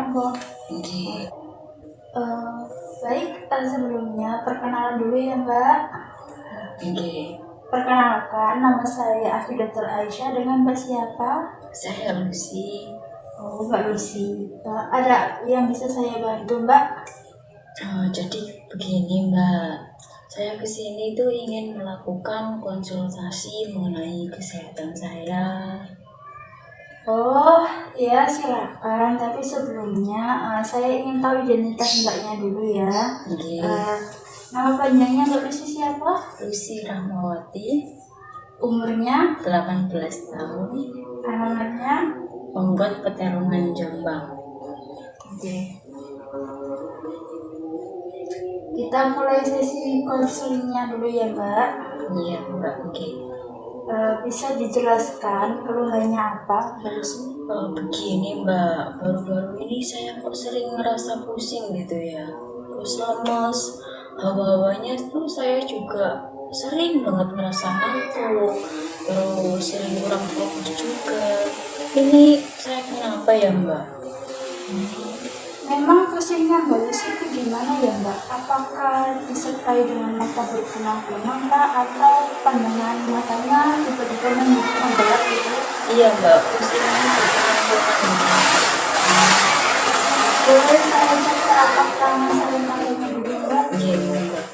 Mbak. Nggih. Baik, sebelumnya perkenalan dulu ya Mbak. Nggih. Perkenalkan, nama saya Afi Dr. Aisyah. Dengan Mbak siapa? Saya Lucy. Oh, Mbak Lucy. Ada yang bisa saya bantu Mbak? Jadi begini Mbak, saya kesini tuh ingin melakukan konsultasi mengenai kesehatan saya. Oh, ya silakan. Tapi sebelumnya saya ingin tahu identitas Mbaknya dulu ya. Nggih. Nama panjangnya Mbak Lucy siapa? Lucy Rahmawati, Umurnya? 18 tahun, Alamatnya? Penggot Peterungan Jombang. Oke. Kita mulai sesi konselingnya dulu ya Mbak. Iya Mbak. Nggih. Bisa dijelaskan keluhannya apa Mbak Lucy? Begini Mbak, baru-baru ini saya kok sering ngerasa pusing gitu ya, terus lemes, hawa-hawanya tuh saya juga sering banget ngerasa ngantuk, terus sering kurang fokus juga. Ini saya kenapa ya Mbak? Memang pusingnya Mbak Lucy itu gimana ya Mbak? Apakah disertai dengan mata berkunang-kunang Mbak, atau pandangan matanya tiba-tiba menggelap gitu? Iya Mbak, pusingnya berkurang-kurang. Boleh saya cek apakah masalah matanya dulu Mbak? Iya Mbak.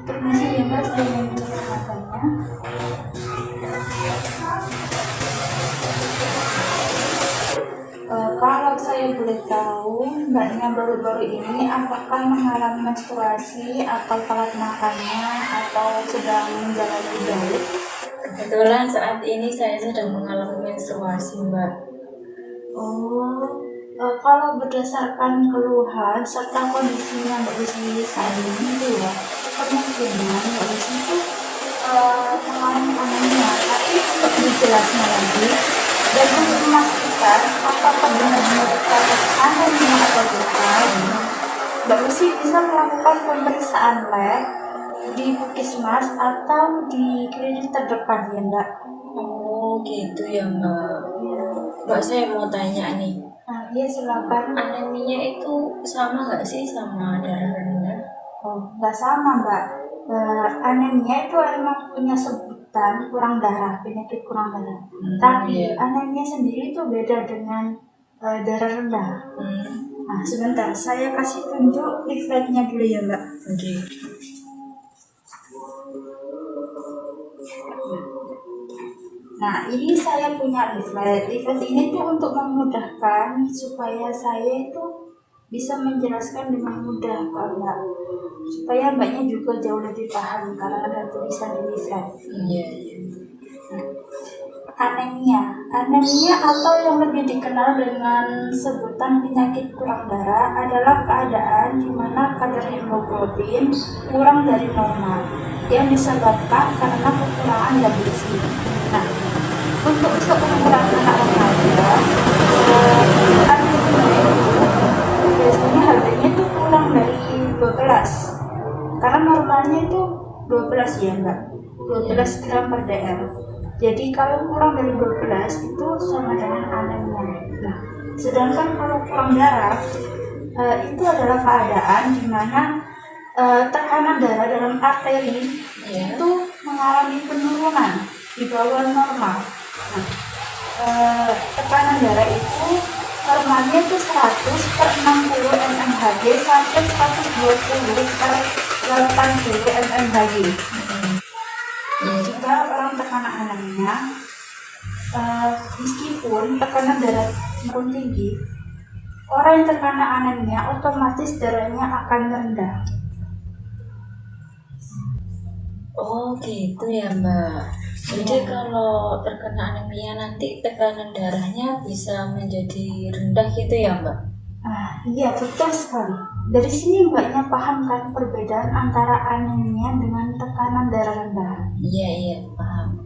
Permisi ya Mbak, saya ingin cek matanya. Kalau saya boleh tahu, Mbaknya baru-baru ini apakah mengalami menstruasi atau telat makannya atau sedang menjalani diet? Kebetulan saat ini saya sedang mengalami menstruasi Mbak. Kalau berdasarkan keluhan serta kondisinya Mbak Lucy saat ini itu ya, kemungkinan Mbak Lucy itu mengalami anemia. Tapi untuk dijelaskan lagi dan untuk memastikan apakah benar-benar terdapat anemia atau bukan, Mbak Lucy bisa melakukan pemeriksaan lab di Puskesmas atau di klinik terdekat ya Mbak. Oh gitu ya Mbak. Mbak, saya mau tanya nih, Iya silakan. anemia itu sama nggak sih sama darah rendah? Nggak sama Mbak. Anemia itu emang punya sebutan kurang darah, penyakit kurang darah. Tapi Iya. anemia sendiri itu beda dengan darah rendah. Nah sebentar, saya kasih tunjuk leafletnya dulu ya Mbak. Oke. Nah ini saya punya leaflet. Leaflet ini tuh untuk memudahkan supaya saya itu bisa menjelaskan dengan mudah ke Mbak, supaya Mbaknya juga jauh lebih paham karena ada tulisan di leaflet. Iya. Anemia atau yang lebih dikenal dengan sebutan penyakit kurang darah adalah keadaan di mana kadar hemoglobin kurang dari normal yang disebabkan karena kekurangan zat besi. Nah, untuk seumuran anak remaja, anemia itu biasanya harganya itu kurang dari 12, karena normalnya itu 12 ya Mbak, 12 gram per dl. Jadi kalau kurang dari 12 itu sama dengan anemia. Nah, sedangkan kalau kurang darah itu adalah keadaan di mana tekanan darah dalam arteri itu mengalami penurunan di bawah normal. Nah, tekanan darah itu normalnya itu 100 per 60 mmHg sampai 120 per 80 mmHg. Jika orang terkena anemia, meskipun tekanan darah makin tinggi, orang yang terkena anemia otomatis darahnya akan rendah. Oh gitu ya Mbak. Jadi kalau terkena anemia nanti tekanan darahnya bisa menjadi rendah gitu ya Mbak? Iya betul sekali. Dari sini Mbaknya paham kan perbedaan antara anemia dengan tekanan darah rendah? Iya paham.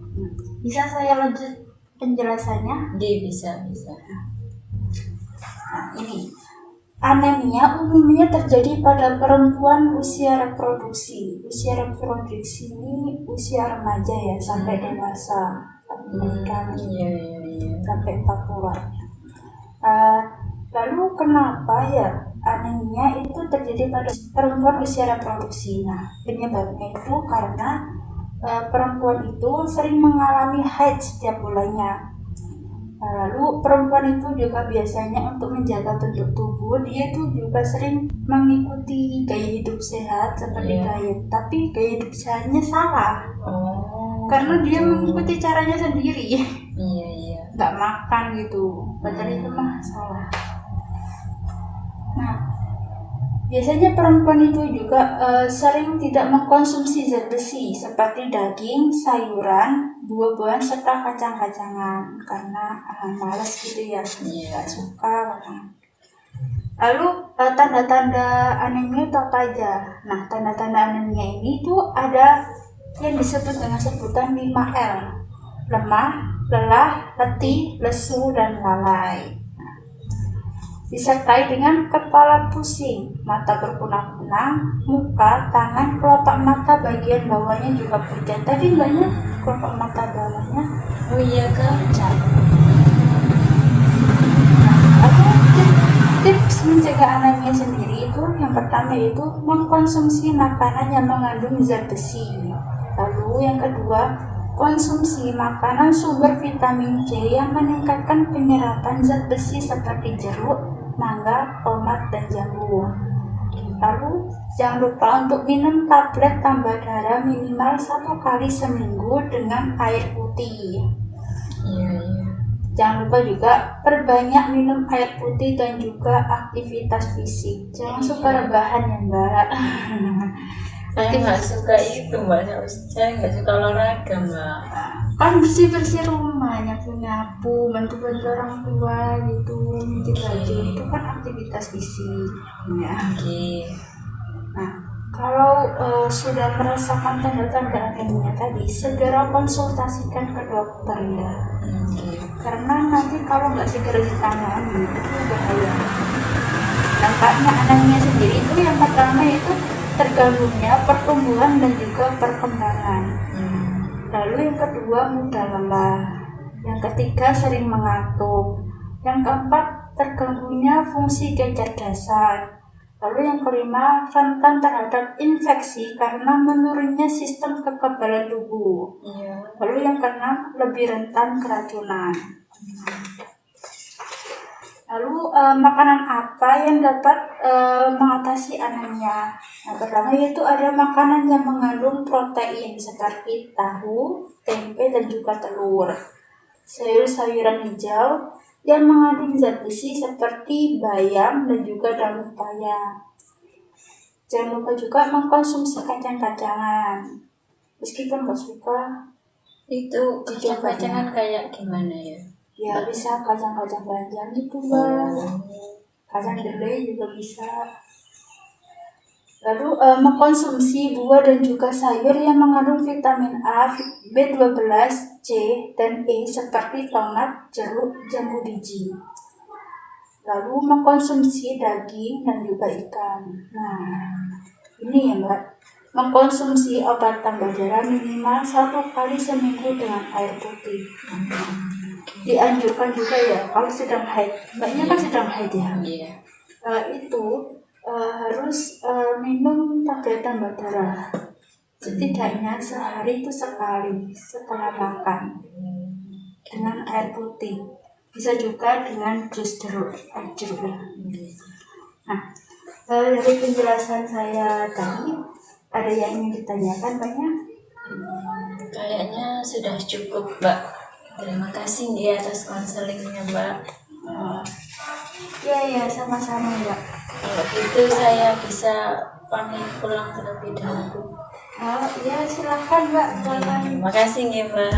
Bisa saya lanjut penjelasannya? Iya bisa. Nah, ini Anemia umumnya terjadi pada perempuan usia reproduksi. Usia reproduksi ini usia remaja ya, sampai dewasa, menikah Iya, iya, iya. sampai 40-an. Lalu kenapa ya anemia itu terjadi pada perempuan usia reproduksi? Nah, penyebabnya itu karena perempuan itu sering mengalami haid setiap bulannya. Lalu perempuan itu juga biasanya untuk menjaga bentuk tubuh, dia itu juga sering mengikuti gaya hidup sehat seperti diet, tapi gaya hidup sehatnya salah. Karena dia mengikuti caranya sendiri. Iya, iya. Nggak makan gitu, padahal itu mah salah. Nah, biasanya perempuan itu juga sering tidak mengkonsumsi zat besi seperti daging, sayuran, buah-buahan serta kacang-kacangan karena malas gitu ya, nggak suka. Lalu tanda-tanda anemia itu apa aja? Nah, tanda-tanda anemia ini tuh ada yang disebut dengan sebutan 5L: lemah, lelah, letih, lesu, dan lalai. Disertai dengan kepala pusing, mata berkunang-kunang, muka, tangan, kelopak mata bagian bawahnya juga pucat. Tadi mbaknya kelopak mata bawahnya. Oh iya kan? Tips mencegah anemia sendiri itu yang pertama itu mengkonsumsi makanan yang mengandung zat besi. Lalu yang kedua, konsumsi makanan sumber vitamin C yang meningkatkan penyerapan zat besi seperti jeruk, mangga, tomat, dan jambu. Lalu jangan lupa untuk minum tablet tambah darah minimal 1 kali seminggu dengan air putih. Iya, iya. Jangan lupa juga perbanyak minum air putih dan juga aktivitas fisik. Jangan suka rebahan ya mbak. Saya nggak suka itu mbak, saya nggak suka olahraga mbak. Kan bersih-bersih rumah, nyapu-nyapu, bantu-bantu orang tua gitu, nyuci baju, itu kan aktivitas fisik ya. Nah, kalau sudah merasakan tanda-tanda anemia tadi, segera konsultasikan ke dokter ya. Karena nanti kalau nggak segera ditangani itu bahaya. Dampaknya anemia sendiri itu yang pertama itu terganggunya pertumbuhan dan juga perkembangan. Lalu yang kedua mudah lelah. Yang ketiga sering mengantuk. Yang keempat terganggunya fungsi kecerdasan. Lalu yang kelima rentan terhadap infeksi karena menurunnya sistem kekebalan tubuh. Lalu yang keenam lebih rentan keracunan. Lalu makanan apa yang dapat mengatasi anemia? Yang pertama yaitu ada makanan yang mengandung protein seperti tahu, tempe, dan juga telur. Sayur-sayuran hijau yang mengandung zat besi seperti bayam dan juga daun pepaya. Jangan lupa juga mengkonsumsi kacang-kacangan. Meskipun gak suka, itu kacang-kacangan kayak gimana ya? Ya bisa kacang-kacang panjang gitu mbak, kacang kedelai juga bisa. Lalu mengkonsumsi buah dan juga sayur yang mengandung vitamin A, B12, C, dan E seperti tomat, jeruk, jambu biji. Lalu mengkonsumsi daging dan juga ikan. Nah, ini ya mbak, mengkonsumsi obat tambah darah minimal 1 kali seminggu dengan air putih. Dianjurkan juga ya kalau sedang haid, mbaknya kan sedang haid ya. Itu harus minum tablet tambah darah setidaknya sehari itu sekali setelah makan dengan air putih. Bisa juga dengan jus jeruk. Nah, dari penjelasan saya tadi ada yang ingin ditanyakan banyak? Kayaknya sudah cukup mbak. Terima kasih di atas konselingnya mbak. Ya sama-sama mbak. Kalau gitu saya bisa pamit pulang terlebih dahulu. Ya silakan mbak. Terima kasih nih mbak.